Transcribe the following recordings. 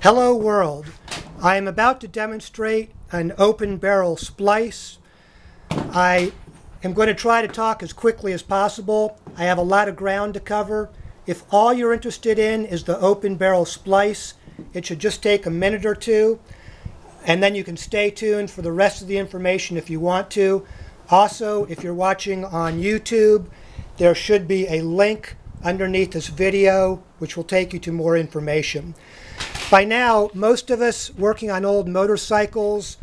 Hello world. I am about to demonstrate an open barrel splice. I am going to try to talk as quickly as possible. I have a lot of ground to cover. If all you're interested in is the open barrel splice, it should just take a minute or two, and then you can stay tuned for the rest of the information if you want to. Also, if you're watching on YouTube, there should be a link underneath this video which will take you to more information. By now, most of us working on old motorcycles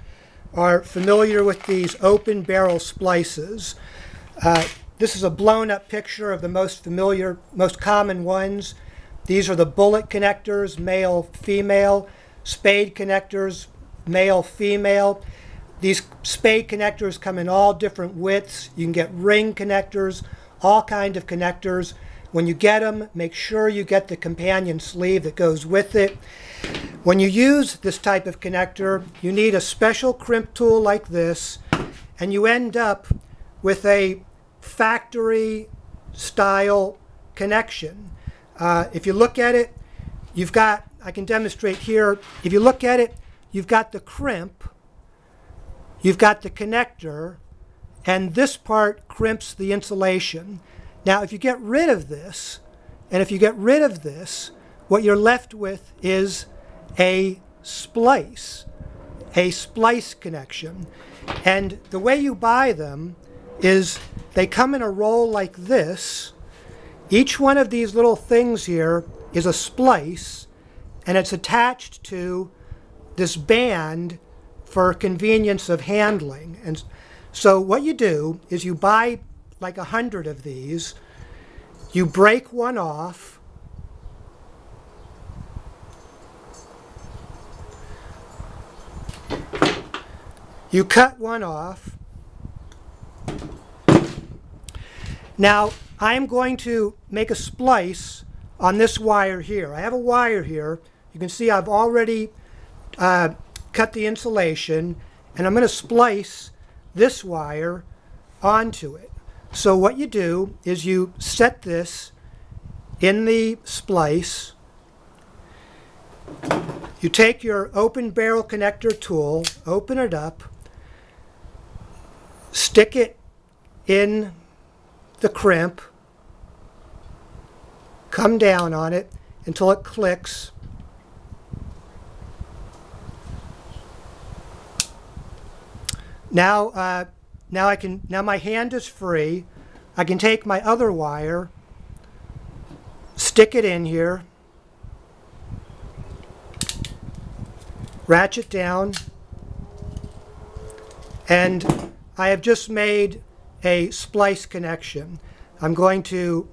are familiar with these open barrel splices. This is a blown up picture of the most familiar, most common ones. These are the bullet connectors, male, female, spade connectors, male, female. These spade connectors come in all different widths. You can get ring connectors, all kinds of connectors. When you get them, make sure you get the companion sleeve that goes with it. When you use this type of connector, you need a special crimp tool like this, and you end up with a factory style connection. If you look at it, you've got, I can demonstrate here, if you look at it, you've got the crimp, you've got the connector, and this part crimps the insulation. Now, if you get rid of this, and if you get rid of this, what you're left with is a splice connection. And the way you buy them is they come in a roll like this. Each one of these little things here is a splice, and it's attached to this band for convenience of handling. And so what you do is you buy like 100 of these, you break one off, you cut one off. Now I'm going to make a splice on this wire here. I have a wire here. You can see I've already cut the insulation, and I'm going to splice this wire onto it. So what you do is you set this in the splice. You take your open barrel connector tool, open it up, stick it in the crimp, come down on it until it clicks. Now my hand is free. I can take my other wire, stick it in here, ratchet down, and I have just made a splice connection. I'm going to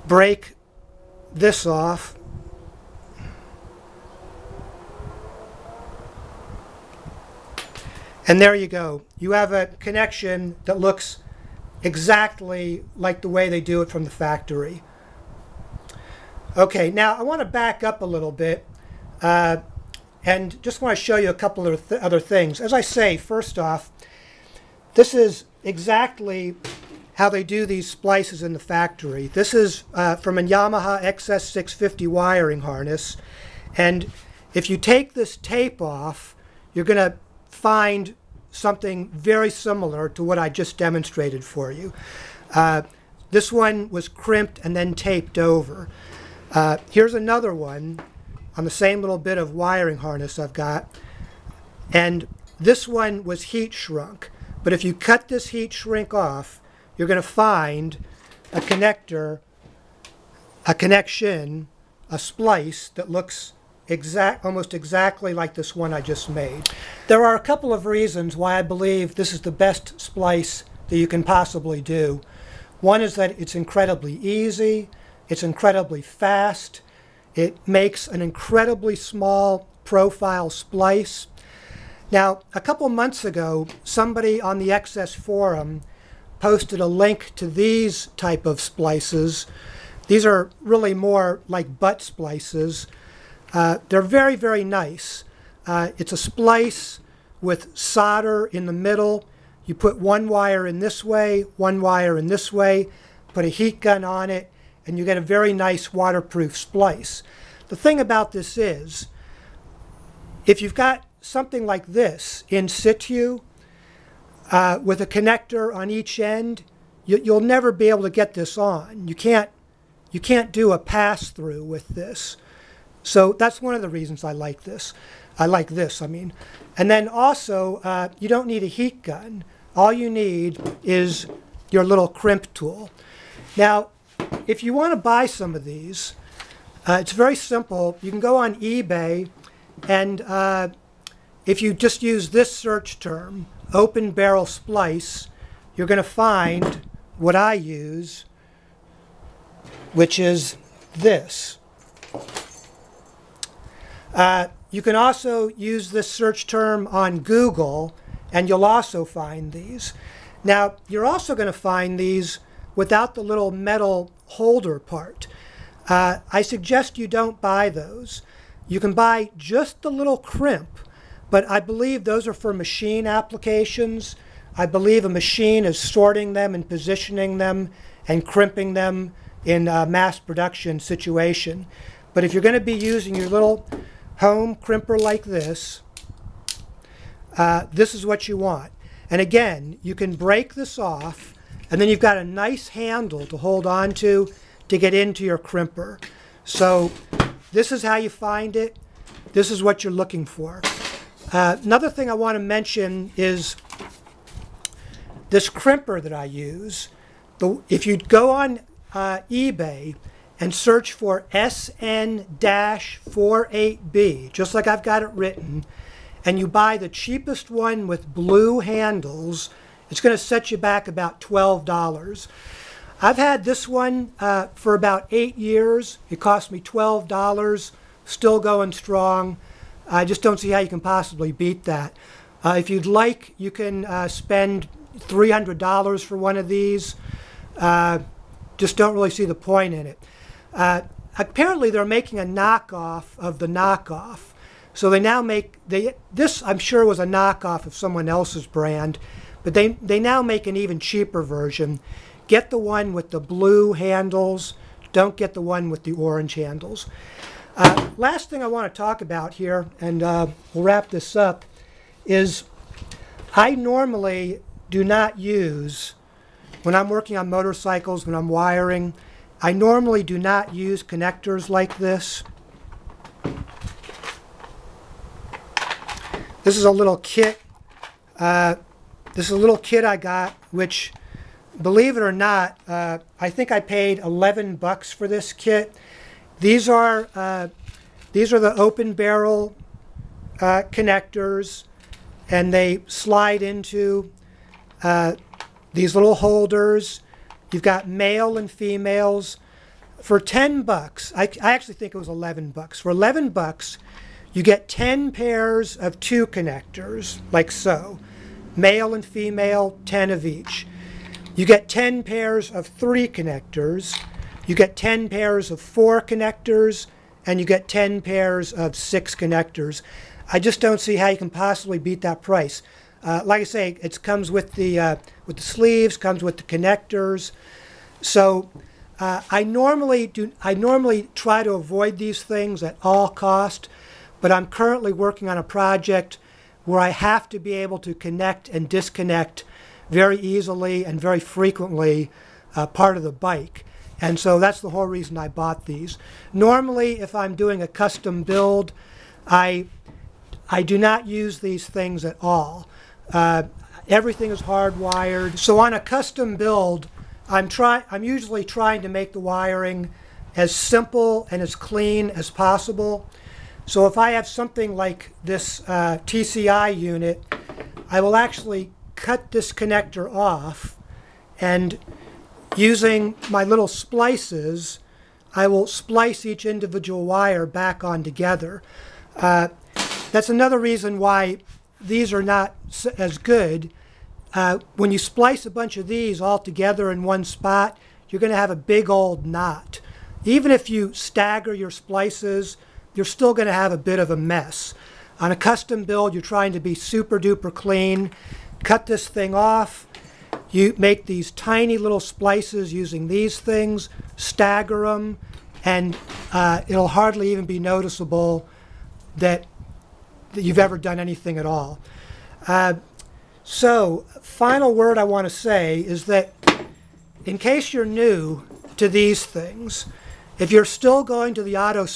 break this off. And there you go. You have a connection that looks exactly like the way they do it from the factory. Okay, now I want to back up a little bit and just want to show you a couple of other things. As I say, first off, this is exactly how they do these splices in the factory. This is from a Yamaha XS650 wiring harness. And if you take this tape off, you're going to find something very similar to what I just demonstrated for you. This one was crimped and then taped over. Here's another one on the same little bit of wiring harness I've got, and this one was heat shrunk. But if you cut this heat shrink off, you're going to find a connector, a connection, a splice that looks almost exactly like this one I just made. There are a couple of reasons why I believe this is the best splice that you can possibly do. One is that it's incredibly easy, it's incredibly fast, it makes an incredibly small profile splice. Now, a couple months ago, somebody on the XS forum posted a link to these type of splices. These are really more like butt splices. They're very, very nice. It's a splice with solder in the middle. You put one wire in this way, one wire in this way, put a heat gun on it, and you get a very nice waterproof splice. the thing about this is, if you've got something like this in situ with a connector on each end, you'll never be able to get this on. You can't do a pass-through with this. So that's one of the reasons I like this. I mean. And then also, you don't need a heat gun. All you need is your little crimp tool. Now, if you want to buy some of these, it's very simple. You can go on eBay, and if you just use this search term, open barrel splice, you're going to find what I use, which is this. You can also use this search term on Google, and you'll also find these. Now, you're also going to find these without the little metal holder part. I suggest you don't buy those. You can buy just the little crimp, but I believe those are for machine applications. I believe a machine is sorting them and positioning them and crimping them in a mass production situation. But if you're going to be using your little home crimper like this, this is what you want. And again, you can break this off, and then you've got a nice handle to hold on to get into your crimper. So this is how you find it. This is what you're looking for. Another thing I want to mention is this crimper that I use. If you go on eBay and search for SN-48B, just like I've got it written, and you buy the cheapest one with blue handles, it's going to set you back about $12. I've had this one for about 8 years. It cost me $12, still going strong. I just don't see how you can possibly beat that. If you'd like, you can spend $300 for one of these. Just don't really see the point in it. Apparently they're making a knockoff of the knockoff. So they now make, this I'm sure was a knockoff of someone else's brand, but they now make an even cheaper version. Get the one with the blue handles. Don't get the one with the orange handles. Last thing I want to talk about here, and we'll wrap this up, is I normally do not use, when I'm working on motorcycles, when I'm wiring, I normally do not use connectors like this. This is a little kit. This is a little kit I got, which, believe it or not, I think I paid $11 for this kit. These are the open barrel connectors, and they slide into these little holders. You've got male and females. For $10, I actually think it was $11. For $11, you get 10 pairs of 2 connectors, like so. Male and female, 10 of each. You get 10 pairs of 3 connectors. You get 10 pairs of 4 connectors, and you get 10 pairs of 6 connectors. I just don't see how you can possibly beat that price. Like I say, it comes with the sleeves, comes with the connectors. So I normally try to avoid these things at all cost, but I'm currently working on a project where I have to be able to connect and disconnect very easily and very frequently part of the bike. And so that's the whole reason I bought these. Normally, if I'm doing a custom build, I do not use these things at all. Everything is hardwired. So on a custom build, I'm usually trying to make the wiring as simple and as clean as possible. So if I have something like this TCI unit, I will actually cut this connector off, and using my little splices, I will splice each individual wire back on together. That's another reason why these are not as good. When you splice a bunch of these all together in one spot, you're going to have a big old knot. Even if you stagger your splices, you're still going to have a bit of a mess. On a custom build, you're trying to be super duper clean. Cut this thing off. You make these tiny little splices using these things, stagger them, and it'll hardly even be noticeable that you've ever done anything at all. So, final word I want to say is that in case you're new to these things, if you're still going to the auto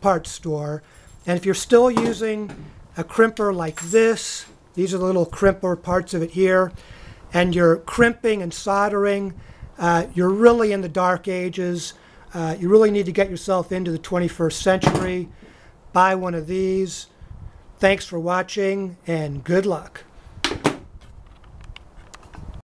parts store, and if you're still using a crimper like this, these are the little crimper parts of it here, and you're crimping and soldering, you're really in the dark ages. You really need to get yourself into the 21st century. Buy one of these. Thanks for watching, and good luck.